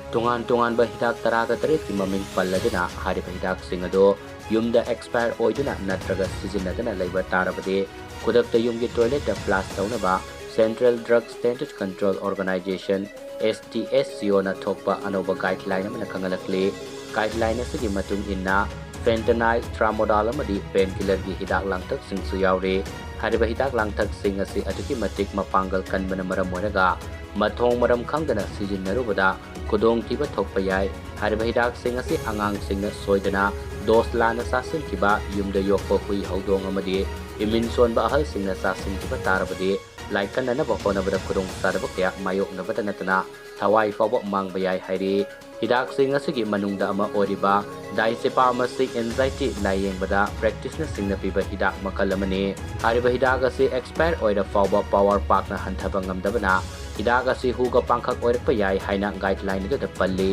Tungan-tunganba hidak 13 ki Maming Palladuna HAIRIBA hidaksing ado yumda expire oiduna natraga sizinadana laiba tarabadi khudakta yumgi toilet da flush taunaba Central Drug Standard Control Organization SDSCO na thokpa anoba guideline amana khangalakli guideline asigi matung inna fentanyl tramadol amadi painkiller gi hidak langtak singsu yauri HAIRIBA hidak langtak sing asi aduki matik mapangal kanbana maram oiraga mathong maram khangdana sijinnarubada Khudong Thiba Thoklakpa Yai HAIRIBA hidak sing asi angang singna soidana dos lana sasin kiba yumda yokpa hui haudong amadi imin sonba ahal singna sasin kiba tarabadi laikan na bahonabada khudong sarabak ya mayok nabada natana thawai fawba mangba yai hairi hidak sing asigi manungda ama oriba diazepam anxiety layingbada practice na singna piba hidak makalamani HAIRIBA hidak asi expire oida fawba power park na hanthaba ngamdabana hidak asi huga pangkhak oirakpa yai haina guideline da palli